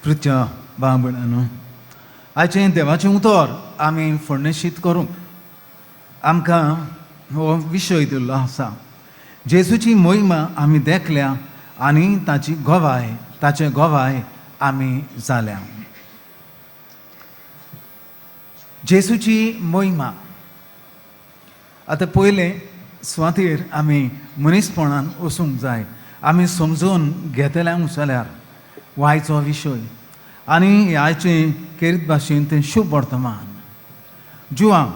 प्रित्या बांबणानो आयचें देवाचें उतर आमी फडणेशीत करूंक आमकां हो विशय दिल्लो आसा. जेजूची मोहिमा आमी देखल्या आनी ताचे गोवाय आमी जाल्या. जेजूची मोहिमा आतां पयलें सुवातेर आमी मनीसपणान वचूंक जाय. आमी समजून घेतल्या जाल्यार हो आयचो विशय आनी आयचें केरीत भाशेन तें शुभ वर्तमान. जुवांव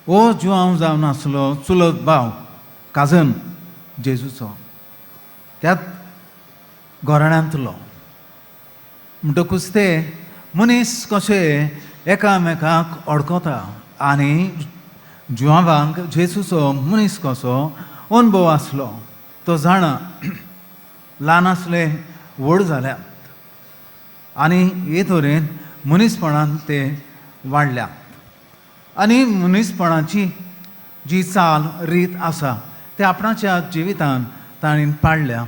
हो जुवांव जावन आसलो चुलत भाव काजन जेजूचो, त्यात घराण्यांतलो. म्हणटकूच ते मनीस कशे एकामेकाक अडकता आनी जुवांवांक जेजूचो मनीस कसो अनुभव आसलो तो जाणा. ल्हान आसले व्हड जाल्यात आनी हे तरेन मनीसपणान ते वाडल्यात आनी मनीसपणाची जी चाल रीत आसा ते आपणाच्या जिवितान ताणीन पाळल्या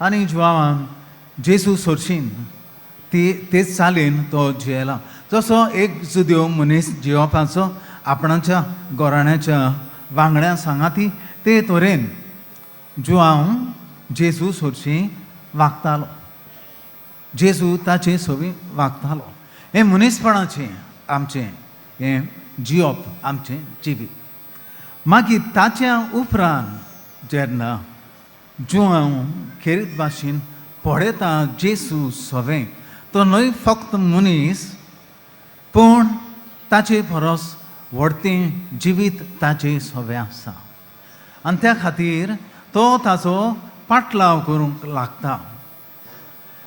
आनी जुवांवान जेजू सोडशीन तेच चालीन तो जियेला. जसो एक जुद्यो मनीस जियोवपाचो आपणाच्या घराण्याच्या वांगड्या सांगाती ते तरेन जुवांव जेजू सोडशी वागतालो. जेजू ताचे सोबी वागतालो. हें मनीसपणाचें आमचें हें जियोप आमचें जिवीत. मागीर ताच्या उपरांत जेन्ना जुवांव खेरीत भाशेन पळयता जेजू सोबें तो न्हय फक्त मनीस पूण ताचे परस व्हडतें जिवीत ताचे सोबें आसा आनी त्या खातीर तो ताचो पाटलाव करूंक लागता.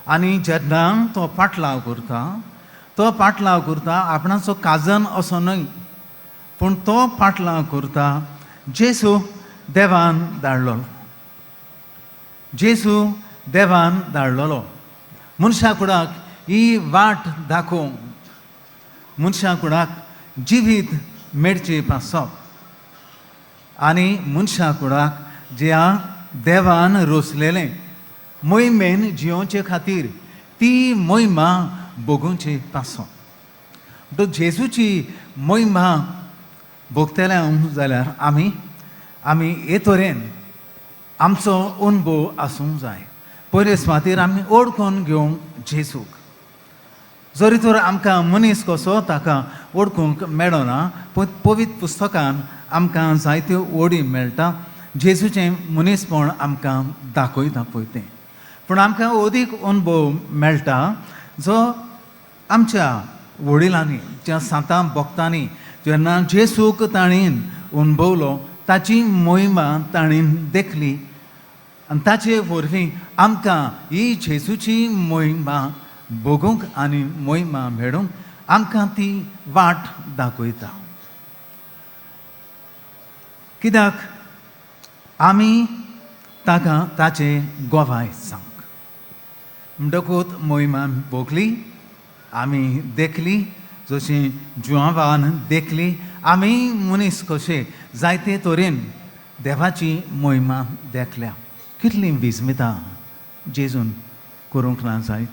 आनी जेन्ना तो पाटलाव करता आपणाचो काजन असो न्हय पूण तो पाटलाव करता जेजू देवान धाडलेलो. जेजू देवान धाडलेलो मनशा कुडाक ही वाट दाखोवंक, मनशा कुडाक जिवीत मेळचें पासप आनी मनशा कुडाक ज्या देवान रोसलेलें मोहिमेन जियोवचे खातीर ती मोहिमा भोगूंची पासप. म्हणटच जेजूची मोहिमा भोगतले जाल्यार आमी हे तरेन आमचो अनुभव आसूंक जाय. पयले सुवातेर आमी ओळखून घेवंक जेजूक. जरी तर आमकां मनीस कसो ताका ओळखूंक मेळना पूण पवित्र पुस्तकान आमकां जायत्यो ओडी मेळटा. जेजूचें मनीसपण आमकां दाखयता पळय तें. पूण आमकां अदीक अनुभव मेळटा जो आमच्या वडिलांनी ज्या सांता भक्तांनी जेन्ना जेजूक ताणीन अनुभवलो ताची मोहिमा ताणीन देखली आनी ताचे वरवीं आमकां ही जेजूची मोहिमा भोगूंक आनी मोहिमा मेळूंक आमकां ती वाट दाखयता. कित्याक आमी ताका ताचे गोवाय सांग म्हणटकूच मोहिमा भोगली आमी देखली जशी जुवांवान देखली. आमी मनीस कशे जायते तरेन देवाची मोहिमा देखल्या. कितली विस्मिता जेजून करूंक ना जाय.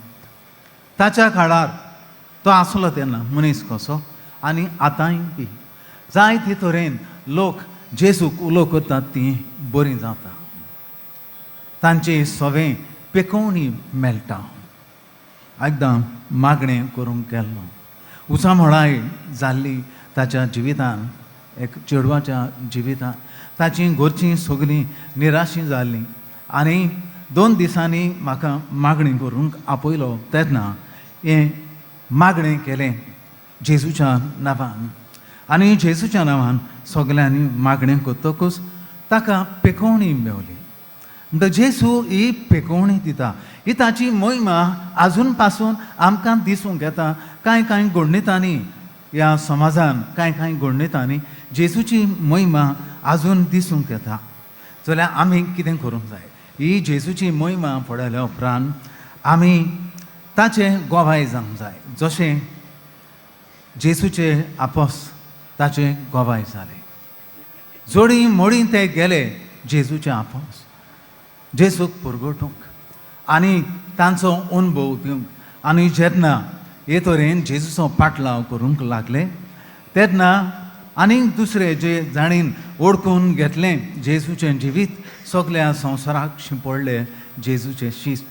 ताच्या काळार तो आसलो तेन्ना मनीस कसो आनी आतांय बी जायते तरेन लोक जेजूक उलो करतात ती बरी जाता. तांचे सोबें पेकोवणी मेळटा. एकदां मागणें करूंक गेल्लो. उचामळाय जाल्ली ताच्या जिवितान, एक चेडवाच्या जिवितान. ताची घरचीं सगळीं निराशी जाल्लीं आनी 2 दिसांनी म्हाका मागणी करूंक आपयलो तेन्ना हें मागणें केलें जेजूच्या नांवान आनी जेजूच्या नांवान सगल्यांनी मागणें करतकूच ताका पेकोवणी मेवली. म्हणटा जेजू ही पेकोवणी दिता. ही ताची मोहिमा आजून पासून आमकां दिसूंक येता. कांय घडणुकांनी ह्या समाजान कांय घडणुकांनी जेजूची मोहिमा आजून दिसूंक येता. जाल्यार आमी कितें करूंक जाय? ही जेजूची मोहिमा पळयल्या उपरांत आमी ताचे गोवाय जावंक जाय. जशें जेजूचे आपोस ताचे गोवाय जाले. जोडी मोडी ते गेले जेजूचे आपोस जेजूक परगटूंक आनी तांचो अनुभव दिवंक आनी जेन्ना हे तरेन जेजूचो पाटलाव करूंक लागले तेन्ना आनीक दुसरे जे जाणीन ओळखून घेतलें जेजूचें जिवीत सगल्या संवसाराक शिंपडले जेजूचें शीस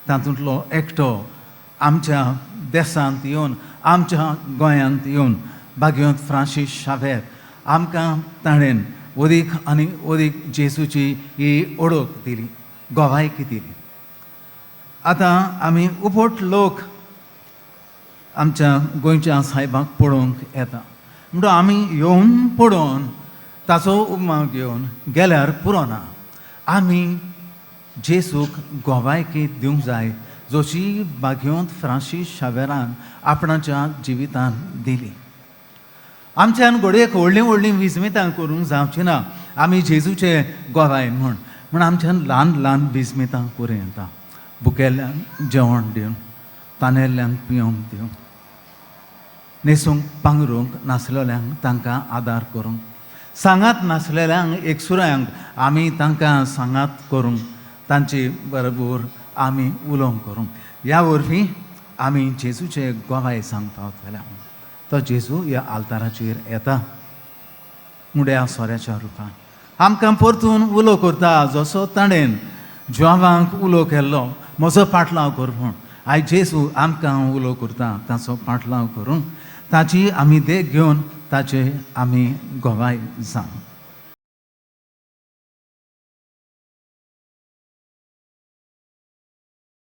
तातूंतलो एकटो आमच्या देसांत येवन आमच्या गोंयांत येवन भाग्यवंत फ्रांसीस शावेर आमकां ताणें ओदीक आनी ओदीक जेजूची ही ओळख दिली गोवायकी दिली. आतां आमी उपोट लोक आमच्या गोंयच्या सायबाक पळोवंक येता म्हणटो आमी येवन पळोवन ताचो उमाव घेवन गेल्यार पुरो ना. आमी जेजूक गोवायकी दिवंक जाय जशी भाग्यवंत फ्रांसीस शावेरान आपणाच्या जिवितान दिली. आमच्यान घडयेक व्हडलीं व्हडलीं विस्मितां करूंक जावची ना आमी जेजूचे गोवाय म्हण आमच्यान ल्हान ल्हान विस्मितां करूं येता. भुकेल्ल्यांक जेवण दिवन तानेल्ल्यांक पिवंक दिवंक न्हेसूंक पांघरूंक नासलेल्यांक तांकां आदार करूंक सांगात नासलेल्यांक एकसुऱ्यांक आमी तांकां सांगात करूंक तांचे बरोबर आमी उलोवंक करूंक ह्या वरवीं आमी जेजूचे गोवाय सांगता वतले. तो जेजू ह्या आल्ताराचेर येता मुड्या सोऱ्याच्या रुपान आमकां परतून उलो करता जसो ताणें जोवांक उलो केल्लो म्हजो पाटलाव कर म्हूण. आयज जेजू आमकां उलो करता ताचो पाटलाव करूंक ताची आमी देख घेवन ताचे आमी गोवाय जावं.